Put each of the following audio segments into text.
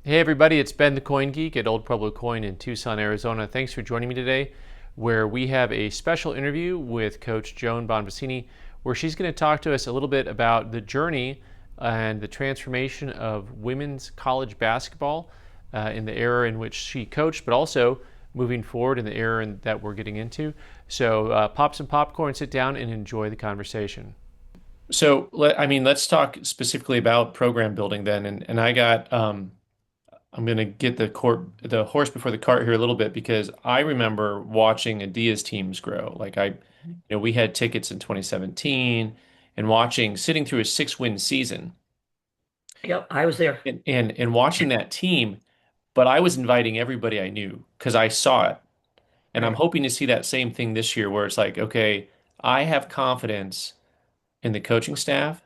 Hey everybody, it's Ben the Coin Geek at Old Pueblo Coin in Tucson, Arizona. Thanks for joining me today, where we have a special interview with Coach Joan Bonvicini, where she's going to talk to us a little bit about the journey and the transformation of women's college basketball in the era in which she coached, but also moving forward in the era that we're getting into. So pop some popcorn, sit down, and enjoy the conversation. So, let's talk specifically about program building then. And I got I'm gonna get the horse before the cart here a little bit because I remember watching Adia's teams grow. We had tickets in 2017 and sitting through a 6-win season Yep, I was there. and watching that team, but I was inviting everybody I knew because I saw it. And I'm Right, hoping to see that same thing this year where it's like, okay, I have confidence in the coaching staff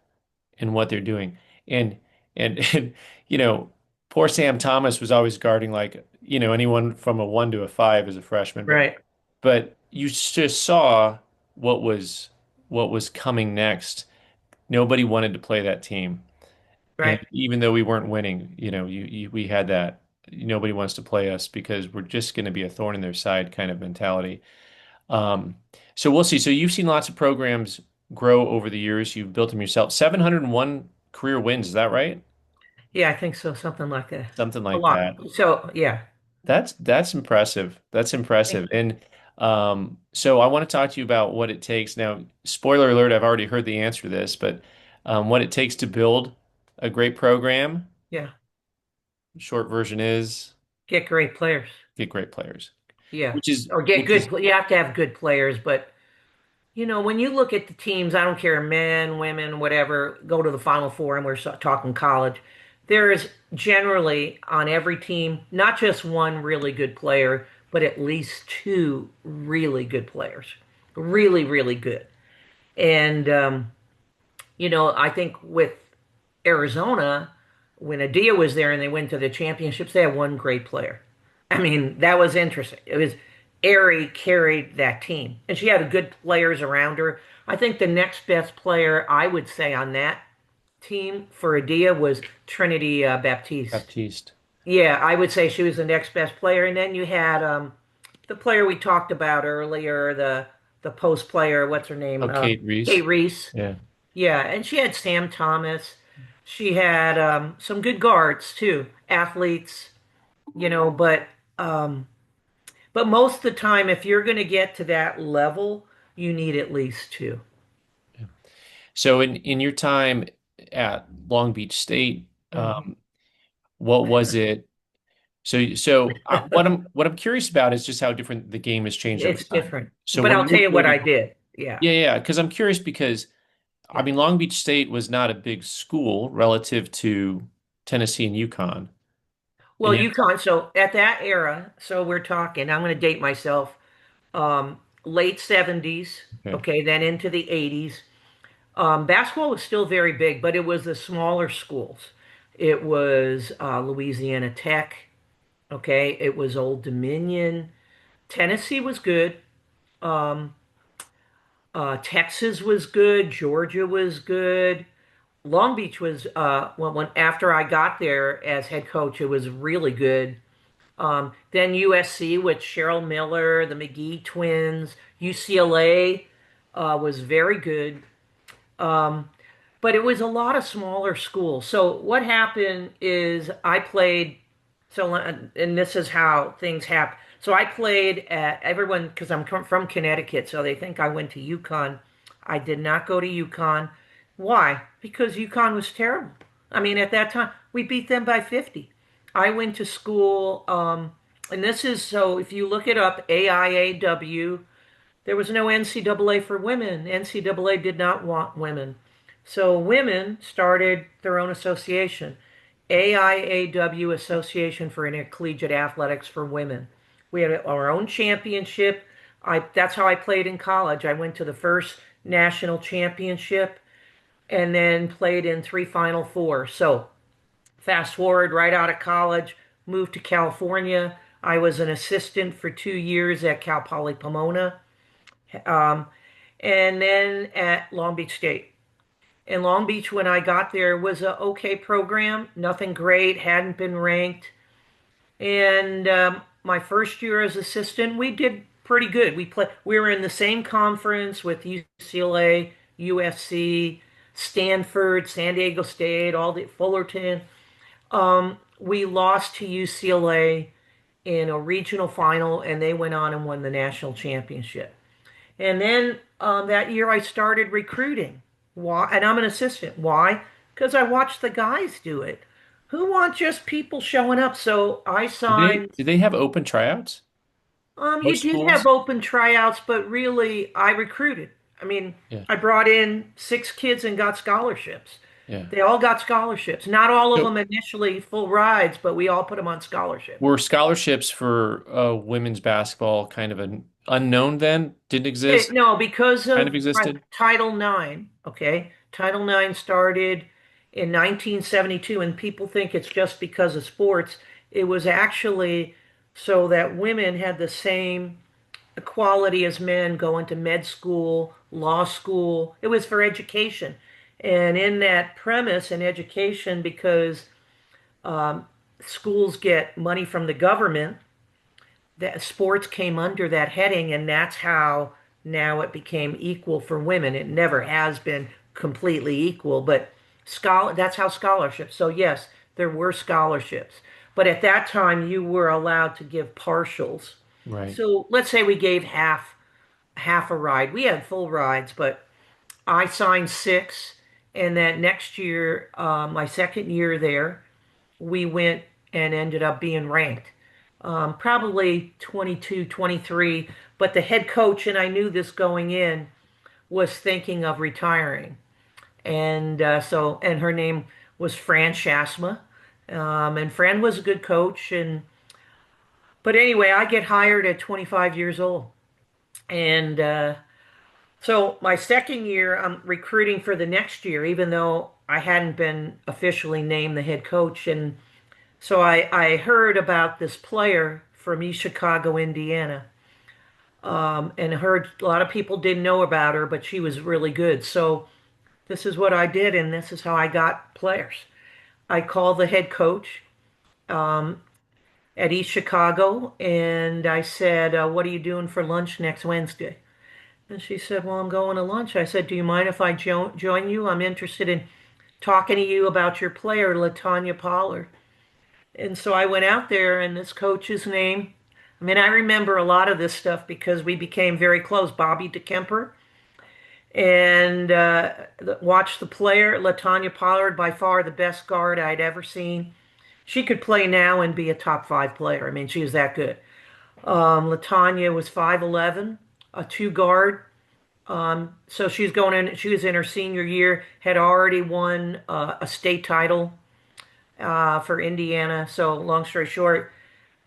and what they're doing. And and you know, poor Sam Thomas was always guarding anyone from a 1 to a 5 as a freshman, right, but you just saw what was coming next. Nobody wanted to play that team. And right. even though we weren't winning, we had that nobody wants to play us because we're just going to be a thorn in their side kind of mentality. Um, so we'll see. So you've seen lots of programs grow over the years. You've built them yourself. 701 career wins, is that right? Yeah, I think so, something like that. Something A like lot. that. So, yeah. That's impressive. That's impressive. And so I want to talk to you about what it takes. Now, spoiler alert, I've already heard the answer to this, but what it takes to build a great program, Yeah. short version is Get great players. get great players, Yeah. which is Or get which is good. You have to have good players, but when you look at the teams, I don't care, men, women, whatever, go to the Final Four, and we're talking college. There is generally on every team, not just one really good player, but at least two really good players. Really, really good. And I think with Arizona, when Adia was there and they went to the championships, they had one great player. I mean, that was interesting. It was Ari carried that team, and she had good players around her. I think the next best player I would say on that team for Adia was Trinity Baptiste. Baptiste. Yeah, I would say she was the next best player, and then you had the player we talked about earlier, the post player. What's her name? Oh, Kate Kate Reese. Reese. Yeah. Yeah, and she had Sam Thomas. She had some good guards too, athletes, but most of the time, if you're going to get to that level, you need at least two. So in your time at Long Beach State, Mhm. what was it? What I'm curious about is just how different the game has changed over It's time. different, So but when I'll you tell were you what I building, did. Yeah, yeah, yeah, because I'm curious because I yeah. mean Long Beach State was not a big school relative to Tennessee and UConn, and Well, yet, UConn. So at that era, so we're talking. I'm going to date myself. Late 70s. okay, Okay, then into the 80s. Basketball was still very big, but it was the smaller schools. It was Louisiana Tech. Okay, it was Old Dominion. Tennessee was good. Um, Texas was good. Georgia was good. Long Beach was when after I got there as head coach, it was really good. Then USC with Cheryl Miller, the McGee twins. UCLA was very good. But it was a lot of smaller schools. So what happened is I played. So and this is how things happen. So I played at everyone because I'm from Connecticut, so they think I went to UConn. I did not go to UConn. Why? Because UConn was terrible. I mean, at that time we beat them by 50. I went to school, and this is so if you look it up, AIAW. There was no NCAA for women. NCAA did not want women. So women started their own association, AIAW, Association for Intercollegiate Athletics for Women. We had our own championship. That's how I played in college. I went to the first national championship and then played in three Final Four. So fast forward right out of college, moved to California. I was an assistant for 2 years at Cal Poly Pomona, um, and then at Long Beach State. And Long Beach, when I got there, was a okay program. Nothing great, hadn't been ranked. And my first year as assistant, we did pretty good. We were in the same conference with UCLA, USC, Stanford, San Diego State, all the Fullerton. We lost to UCLA in a regional final, and they went on and won the national championship. And then that year, I started recruiting. Why? And I'm an assistant. Why? Because I watched the guys do it. Who want just people showing up? So I Did they signed. did they have open tryouts? You Most did have schools? open tryouts, but really, I recruited. I mean, Yeah. I brought in 6 kids and got scholarships. Yeah. They all got scholarships. Not all of So them initially full rides, but we all put them on scholarship. were scholarships for women's basketball kind of an unknown then? Didn't exist? No, because Kind of of existed? Title IX, okay? Title IX started in 1972, and people think it's just because of sports. It was actually so that women had the same equality as men going to med school, law school. It was for education. And in that premise in education, because schools get money from the government, that sports came under that heading, and that's how now it became equal for women. It never has been completely equal, but that's how scholarships. So yes, there were scholarships, but at that time you were allowed to give partials. Right. So let's say we gave half a ride. We had full rides, but I signed 6, and that next year, my second year there, we went and ended up being ranked probably 22, 23. But the head coach, and I knew this going in, was thinking of retiring. And her name was Fran Shasma. And Fran was a good coach. But anyway, I get hired at 25 years old. And so my second year, I'm recruiting for the next year, even though I hadn't been officially named the head coach. And so I heard about this player from East Chicago, Indiana, and heard a lot of people didn't know about her, but she was really good. So this is what I did, and this is how I got players. I called the head coach at East Chicago, and I said, "What are you doing for lunch next Wednesday?" And she said, "Well, I'm going to lunch." I said, "Do you mind if I join you? I'm interested in talking to you about your player, Latanya Pollard." And so I went out there, and this coach's name, I mean, I remember a lot of this stuff because we became very close. Bobby DeKemper, and watched the player, Latanya Pollard, by far the best guard I'd ever seen. She could play now and be a top 5 player. I mean, she was that good. Latanya was 5'11", a 2 guard. So she's going in, she was in her senior year, had already won a state title for Indiana. So long story short,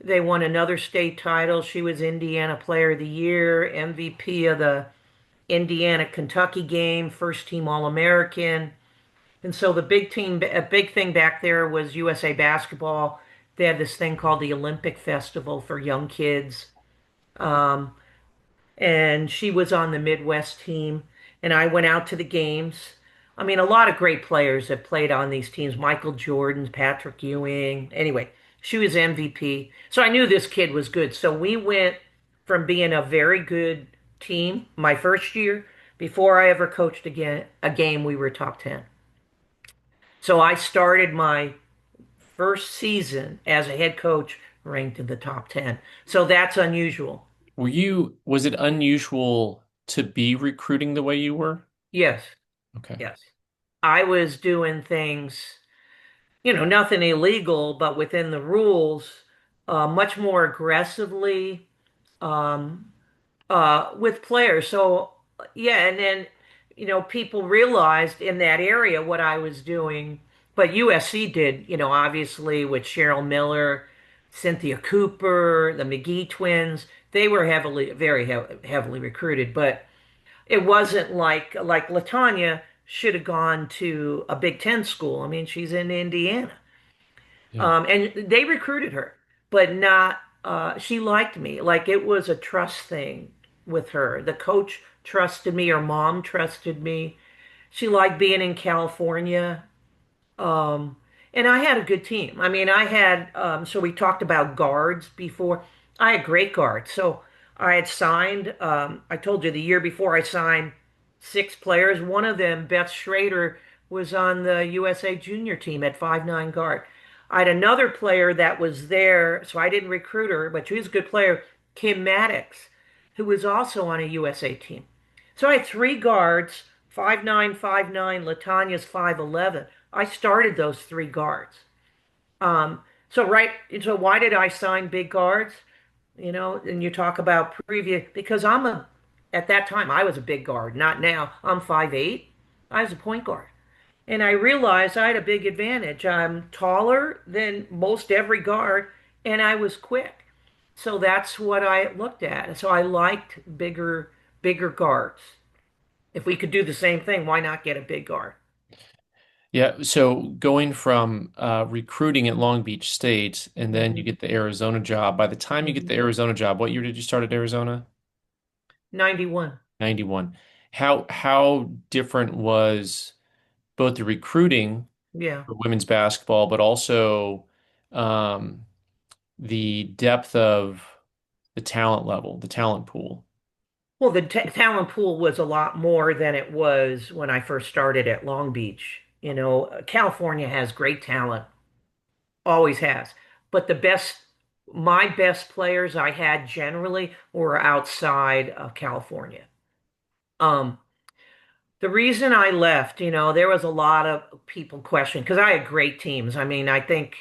they won another state title. She was Indiana Player of the Year, MVP of the Indiana Kentucky game, first team All-American. And so the big team, a big thing back there was USA Basketball. They had this thing called the Olympic Festival for young kids. Um, and she was on the Midwest team, and I went out to the games. I mean, a lot of great players have played on these teams. Michael Jordan, Patrick Ewing. Anyway, she was MVP. So I knew this kid was good. So we went from being a very good team my first year, before I ever coached again a game, we were top 10. So I started my first season as a head coach ranked in the top 10. So that's unusual. Was it unusual to be recruiting the way you were? Yes, Okay. yes. I was doing things, nothing illegal, but within the rules, much more aggressively um, with players. So, yeah, and then, people realized in that area what I was doing, but USC did, obviously with Cheryl Miller, Cynthia Cooper, the McGee twins. They were very heavily recruited, but it wasn't like Latanya should have gone to a Big Ten school. I mean, she's in Indiana. Yeah. And they recruited her, but not, she liked me. Like it was a trust thing with her. The coach trusted me, her mom trusted me. She liked being in California. Um, and I had a good team. I mean, I had, so we talked about guards before. I had great guards. So I had signed, I told you the year before I signed six players. One of them, Beth Schrader, was on the USA junior team at 5'9" guard. I had another player that was there, so I didn't recruit her, but she was a good player, Kim Maddox, who was also on a USA team. So I had three guards, 5'9", 5'9", Latanya's 5'11". I started those three guards. So right, so why did I sign big guards? You know, and you talk about previous because at that time I was a big guard, not now. I'm 5'8". I was a point guard. And I realized I had a big advantage. I'm taller than most every guard, and I was quick. So that's what I looked at. So I liked bigger guards. If we could do the same thing, why not get a big guard? Yeah, so going from recruiting at Long Beach State and then you Hmm. get the Arizona job. By the time you get Hmm. the Arizona job, what year did you start at Arizona? 91. 91. How different was both the recruiting Yeah. for women's basketball, but also um, the depth of the talent level, the talent pool? Well, the t talent pool was a lot more than it was when I first started at Long Beach. You know, California has great talent, always has. But my best players I had generally were outside of California. Um, the reason I left, you know, there was a lot of people questioning because I had great teams. I mean, I think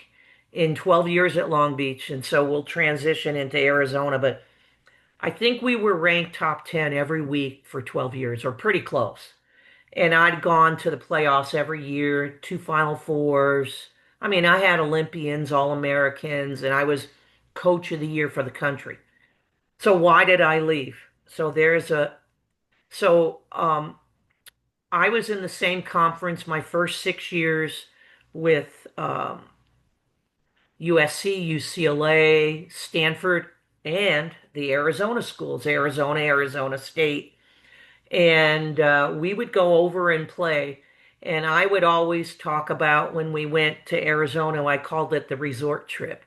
in 12 years at Long Beach, and so we'll transition into Arizona, but I think we were ranked top 10 every week for 12 years, or pretty close. And I'd gone to the playoffs every year, two Final Fours. I mean, I had Olympians, All-Americans, and I was coach of the year for the country. So why did I leave? So I was in the same conference my first 6 years with USC, UCLA, Stanford, and the Arizona schools, Arizona, Arizona State. And we would go over and play. And I would always talk about when we went to Arizona, I called it the resort trip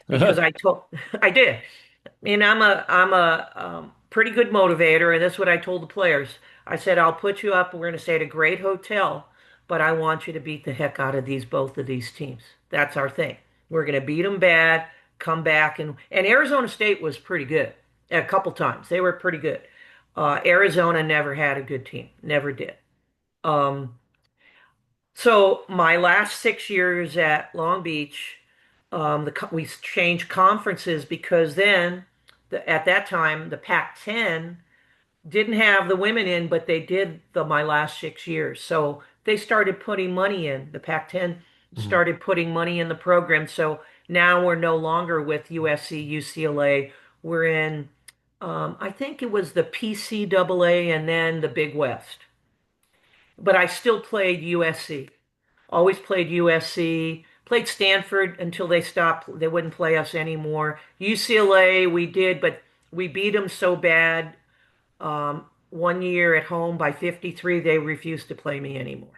because I did. And I'm a pretty good motivator, and that's what I told the players. I said, I'll put you up. We're going to stay at a great hotel, but I want you to beat the heck out of both of these teams. That's our thing. We're going to beat them bad, come back, and Arizona State was pretty good a couple times. They were pretty good. Arizona never had a good team, never did. Um, so my last 6 years at Long Beach, we changed conferences because then, at that time, the Pac-10 didn't have the women in, but they did my last 6 years. So they started putting money in. The Pac-10 Mhm. started putting money in the program. So now we're no longer with USC, UCLA. We're in, I think it was the PCAA and then the Big West. But I still played USC. Always played USC. Played Stanford until they stopped. They wouldn't play us anymore. UCLA, we did, but we beat them so bad. 1 year at home by 53, they refused to play me anymore.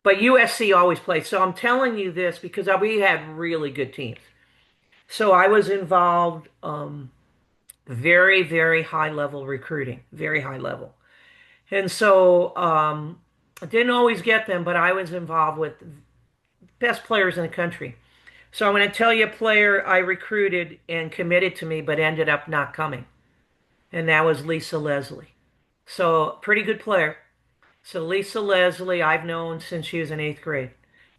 But USC always played. So I'm telling you this because we had really good teams. So I was involved, very, very high level recruiting, very high level. And so I didn't always get them, but I was involved with best players in the country. So I'm going to tell you a player I recruited and committed to me, but ended up not coming. And that was Lisa Leslie. So pretty good player. So Lisa Leslie, I've known since she was in eighth grade.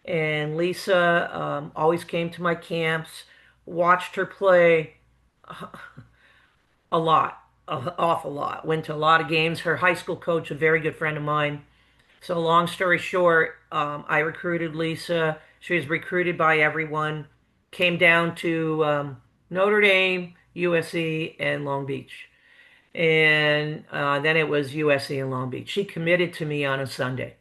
And Lisa always came to my camps, watched her play a lot, an awful lot. Went to a lot of games. Her high school coach, a very good friend of mine. So long story short, I recruited Lisa. She was recruited by everyone. Came down to Notre Dame, USC, and Long Beach. And then it was USC and Long Beach. She committed to me on a Sunday.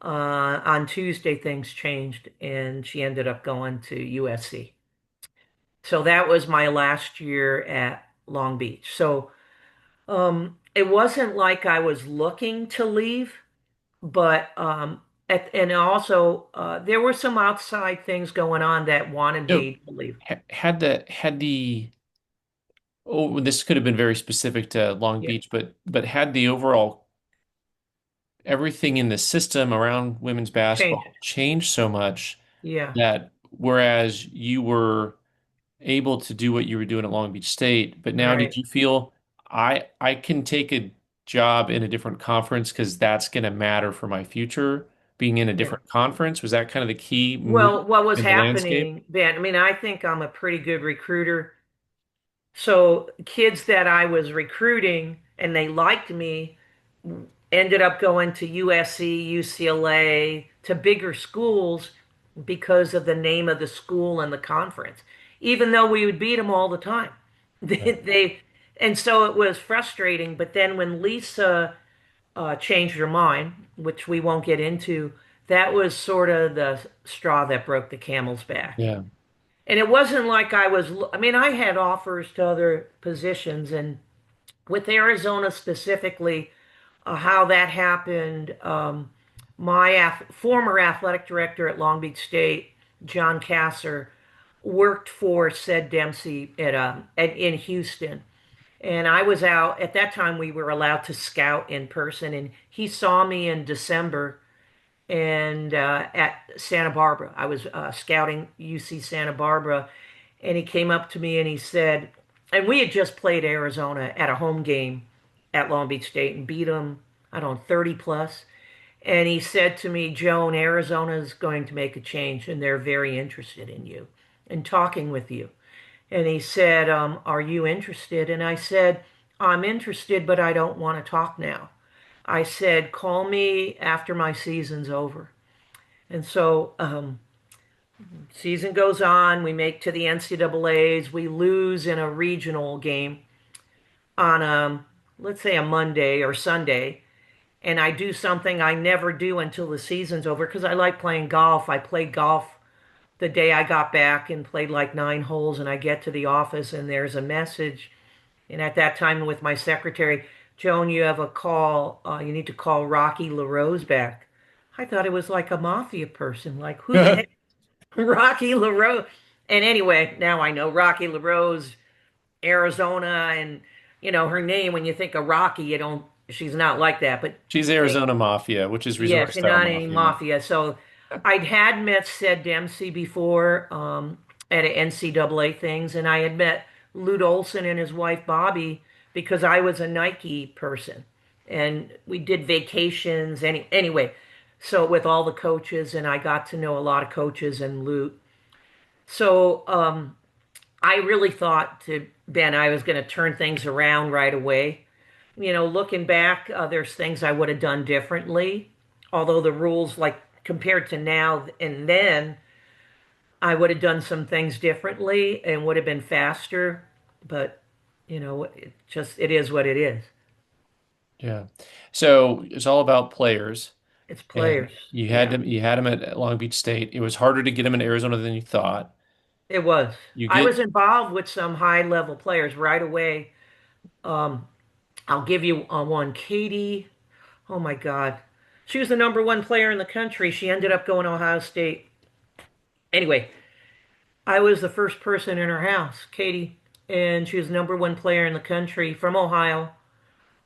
On Tuesday, things changed, and she ended up going to USC. So that was my last year at Long Beach. So it wasn't like I was looking to leave. but and also there were some outside things going on that wanted So me to leave. had the oh, this could have been very specific to Long Yeah, Beach, but had the overall everything in the system around women's change basketball it. changed so much Yeah, that whereas you were able to do what you were doing at Long Beach State, but now did right. you feel I can take a job in a different conference because that's going to matter for my future being in a Yeah. different conference? Was that kind of the key move Well, what was in the landscape? happening, Ben? I mean, I think I'm a pretty good recruiter. So kids that I was recruiting and they liked me ended up going to USC, UCLA, to bigger schools because of the name of the school and the conference, even though we would beat them all the time. Yeah. They and so it was frustrating. But then when Lisa changed her mind, which we won't get into, that was sort of the straw that broke the camel's back. Yeah. And it wasn't like I mean, I had offers to other positions, and with Arizona specifically, how that happened, my former athletic director at Long Beach State, John Kasser, worked for said Dempsey in Houston. And I was out at that time, we were allowed to scout in person, and he saw me in December and at Santa Barbara. I was scouting UC Santa Barbara, and he came up to me and he said, and we had just played Arizona at a home game at Long Beach State and beat them, I don't know, 30 plus. And he said to me, Joan, Arizona is going to make a change, and they're very interested in you and talking with you. And he said, are you interested? And I said, I'm interested, but I don't want to talk now. I said, call me after my season's over. And so season goes on. We make to the NCAA's. We lose in a regional game on let's say a Monday or Sunday. And I do something I never do until the season's over because I like playing golf. I played golf the day I got back and played like 9 holes. And I get to the office and there's a message. And at that time with my secretary, Joan, you have a call. You need to call Rocky LaRose back. I thought it was like a mafia person. Like, who the heck Rocky LaRose. And anyway, now I know Rocky LaRose, Arizona, and her name. When you think of Rocky, you don't. She's not like that, but She's they, Arizona Mafia, which is yeah, resort she's style not any mafia. mafia. So I'd had met said Dempsey before at NCAA things, and I had met Lute Olson and his wife Bobby because I was a Nike person, and we did vacations. Anyway, so with all the coaches, and I got to know a lot of coaches and Lute. So I really thought to Ben, I was going to turn things around right away. Looking back, there's things I would have done differently. Although the rules, like compared to now and then, I would have done some things differently and would have been faster. But it is what it is. Yeah. So it's all about players. It's And players. Yeah, you had him at Long Beach State. It was harder to get him in Arizona than you thought. it was. You I was get involved with some high level players right away. Um, I'll give you one, Katie. Oh my God. She was the number one player in the country. She ended up going to Ohio State. Anyway, I was the first person in her house, Katie, and she was number one player in the country from Ohio.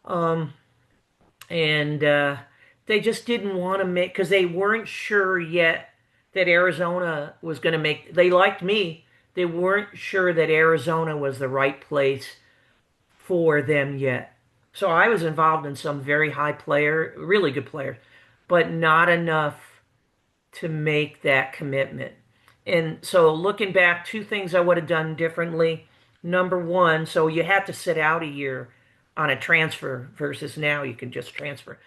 Um, and they just didn't want to make because they weren't sure yet that Arizona was going to make. They liked me. They weren't sure that Arizona was the right place for them yet. So I was involved in some very high player, really good players, but not enough to make that commitment. And so looking back, two things I would have done differently. Number one, so you had to sit out a year on a transfer versus now you can just transfer.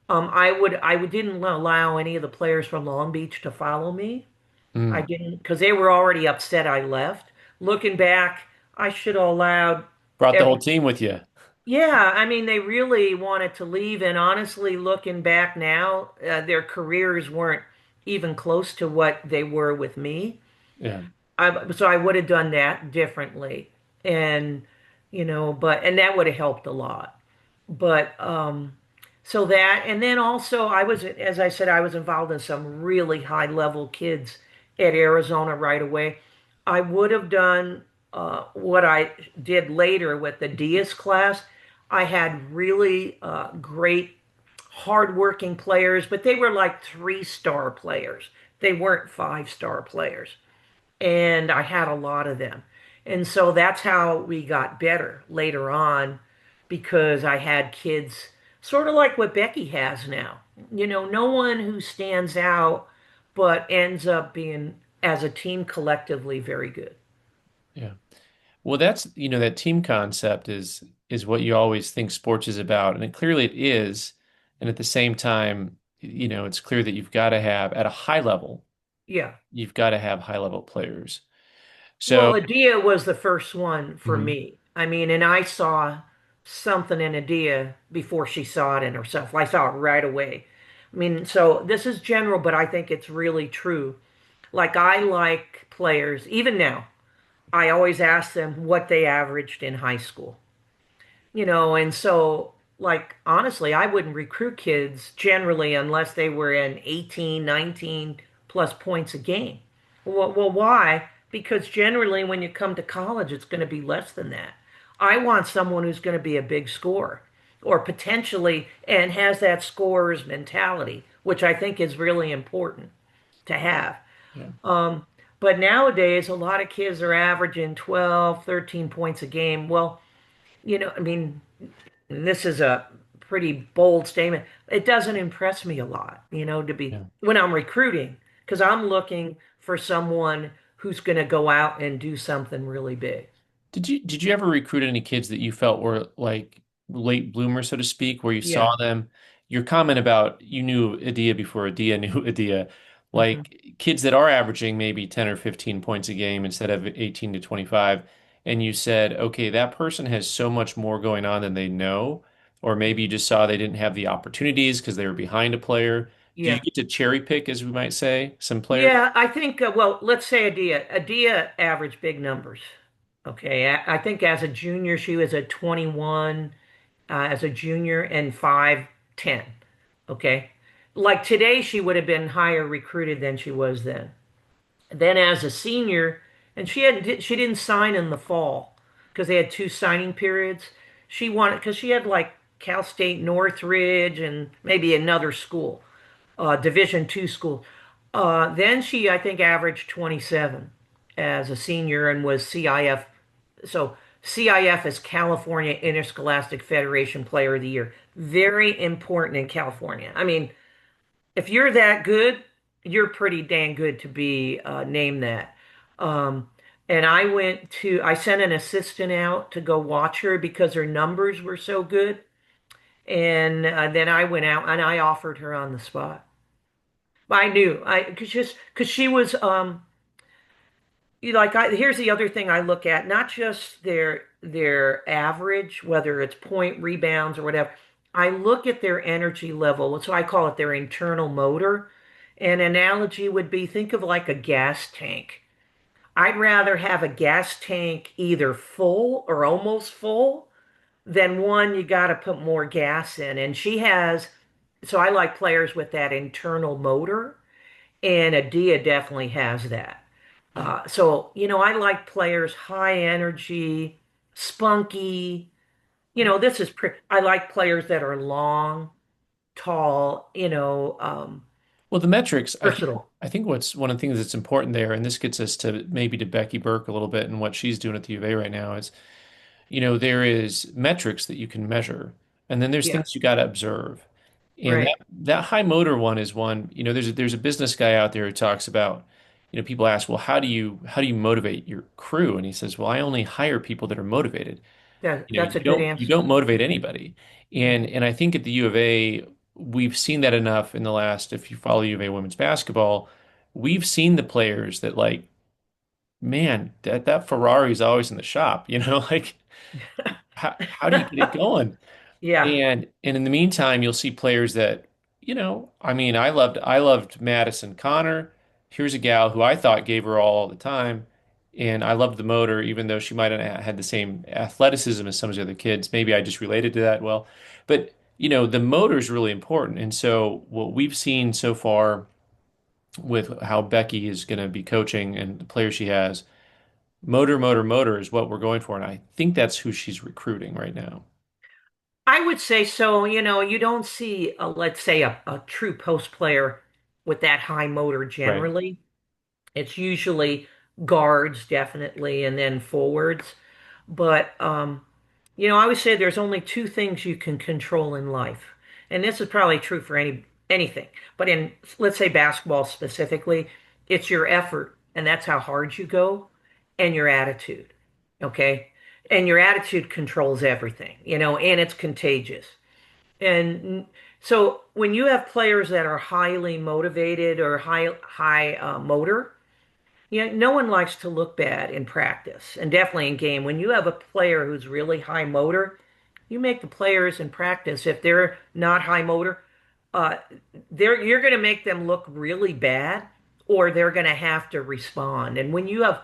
I didn't allow any of the players from Long Beach to follow me. I mm, didn't because they were already upset I left. Looking back, I should have allowed brought the every whole team with you. yeah, I mean, they really wanted to leave, and honestly, looking back now, their careers weren't even close to what they were with me. Yeah. So I would have done that differently, and but and that would have helped a lot. But So that, and then also I was, as I said, I was involved in some really high level kids at Arizona right away. I would have done what I did later with the Diaz class. I had really great, hardworking players, but they were like three-star players. They weren't five-star players, and I had a lot of them. And so that's how we got better later on because I had kids sort of like what Becky has now. No one who stands out but ends up being, as a team collectively, very good. Yeah. Well, that's, that team concept is what you always think sports is about, and clearly it is. And at the same time, it's clear that you've got to have at a high level, Yeah. you've got to have high level players. So, Well, Adia was the first one for mhm, me. I mean, and I saw something in Adia before she saw it in herself. I saw it right away. I mean, so this is general, but I think it's really true. Like I like players, even now, I always ask them what they averaged in high school. And so like honestly, I wouldn't recruit kids generally unless they were in 18, 19 plus points a game. Well, why? Because generally when you come to college, it's going to be less than that. I want someone who's going to be a big scorer or potentially and has that scorer's mentality, which I think is really important to have. yeah. Um, but nowadays, a lot of kids are averaging 12, 13 points a game. Well, I mean, and this is a pretty bold statement. It doesn't impress me a lot, to be Yeah. when I'm recruiting, because I'm looking for someone who's going to go out and do something really big. Did you ever recruit any kids that you felt were like late bloomers, so to speak, where you saw Yeah. them? Your comment about you knew Adia before Adia knew Adia, Hmm. like kids that are averaging maybe 10 or 15 points a game instead of 18 to 25, and you said, okay, that person has so much more going on than they know, or maybe you just saw they didn't have the opportunities because they were behind a player. Do you Yeah. get to cherry pick, as we might say, some players? Yeah, I think, well, let's say Adia. Adia averaged big numbers. Okay. I think as a junior, she was at 21, as a junior and 5'10". Okay. Like today, she would have been higher recruited than she was then. Then as a senior, and she didn't sign in the fall because they had two signing periods. She wanted because she had like Cal State Northridge and maybe another school, Division II school. Then she I think averaged 27 as a senior and was CIF. So CIF is California Interscholastic Federation Player of the Year. Very important in California. I mean, if you're that good, you're pretty dang good to be named that. Um, and I sent an assistant out to go watch her because her numbers were so good. And then I went out and I offered her on the spot. I knew because she was here's the other thing I look at, not just their average, whether it's point rebounds or whatever. I look at their energy level. So I call it their internal motor. An analogy would be think of like a gas tank. I'd rather have a gas tank either full or almost full than one you got to put more gas in. And she has, so I like players with that internal motor, and Adia definitely has that. I like players high energy, spunky. I like players that are long, tall, Well, the metrics, I think versatile. I think what's one of the things that's important there, and this gets us to maybe to Becky Burke a little bit and what she's doing at the U of A right now is, there is metrics that you can measure, and then there's Yeah, things you got to observe. And right. that high motor one is one, there's a business guy out there who talks about, people ask, well, how do you motivate your crew? And he says, well, I only hire people that are motivated. That's a You good don't answer. motivate anybody. Yeah. And I think at the U of A, we've seen that enough in the last, if you follow U of A women's basketball, we've seen the players that like, man, that Ferrari's always in the shop, like how do you get it going? Yeah. And in the meantime, you'll see players that, I mean, I loved Madison Connor. Here's a gal who I thought gave her all the time. And I loved the motor, even though she might have had the same athleticism as some of the other kids. Maybe I just related to that well. But the motor is really important. And so what we've seen so far with how Becky is going to be coaching and the players she has, motor, motor, motor is what we're going for. And I think that's who she's recruiting right now. I would say so. You don't see, let's say, a true post player with that high motor Right. generally. It's usually guards, definitely, and then forwards. But I would say there's only two things you can control in life, and this is probably true for anything. But in, let's say, basketball specifically, it's your effort, and that's how hard you go, and your attitude. Okay, and your attitude controls everything, and it's contagious. And so when you have players that are highly motivated or high motor, no one likes to look bad in practice and definitely in game. When you have a player who's really high motor, you make the players in practice, if they're not high motor, uh, you're going to make them look really bad or they're going to have to respond. And when you have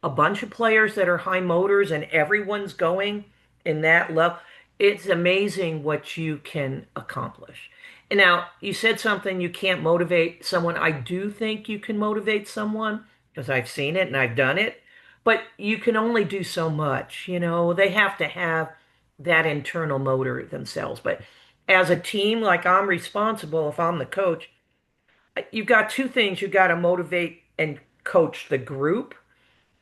a bunch of players that are high motors and everyone's going in that level, it's amazing what you can accomplish. And now, you said something you can't motivate someone. I do think you can motivate someone because I've seen it and I've done it, but you can only do so much. They have to have that internal motor themselves. But as a team, like I'm responsible, if I'm the coach, you've got two things. You've got to motivate and coach the group,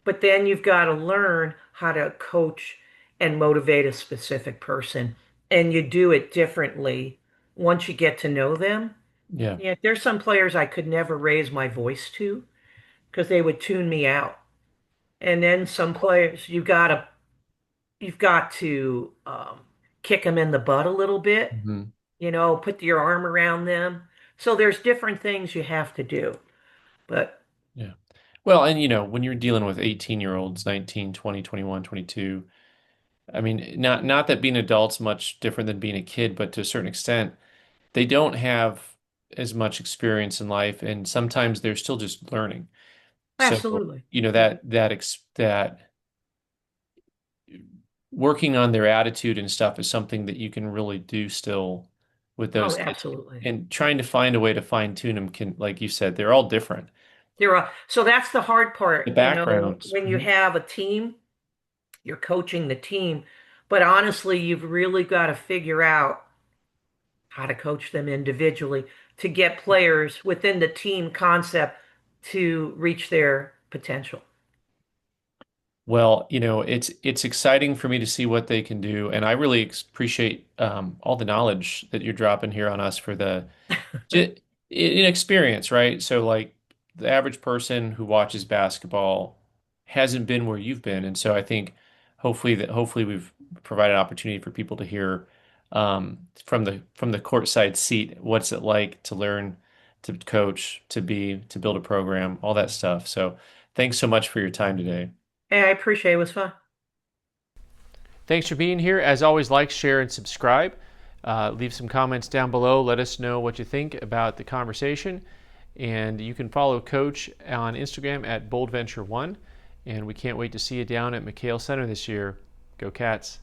but then you've got to learn how to coach and motivate a specific person. And you do it differently once you get to know them. Yeah. Yeah, there's some players I could never raise my voice to because they would tune me out. And then some players you've got to kick them in the butt a little bit, Mhm. put your arm around them. So there's different things you have to do. But Yeah. Well, and when you're dealing with 18-year-olds, 19, 20, 21, 22, I mean, not that being adults much different than being a kid, but to a certain extent, they don't have as much experience in life, and sometimes they're still just learning. So, absolutely. that working on their attitude and stuff is something that you can really do still with those Oh, kids, absolutely. and trying to find a way to fine tune them can, like you said, they're all different. So that's the hard part, The backgrounds. when you Mhm. have a team, you're coaching the team, but honestly, you've really got to figure out how to coach them individually to get players within the team concept to reach their potential. Well, it's exciting for me to see what they can do, and I really appreciate all the knowledge that you're dropping here on us for the just inexperience, right? So like the average person who watches basketball hasn't been where you've been, and so I think hopefully we've provided opportunity for people to hear from the courtside seat what's it like to learn, to coach, to build a program, all that stuff. So thanks so much for your time today. Hey, I appreciate it. It was fun. Thanks for being here. As always, like, share, and subscribe. Leave some comments down below. Let us know what you think about the conversation. And you can follow Coach on Instagram at BoldVenture1. And we can't wait to see you down at McHale Center this year. Go Cats.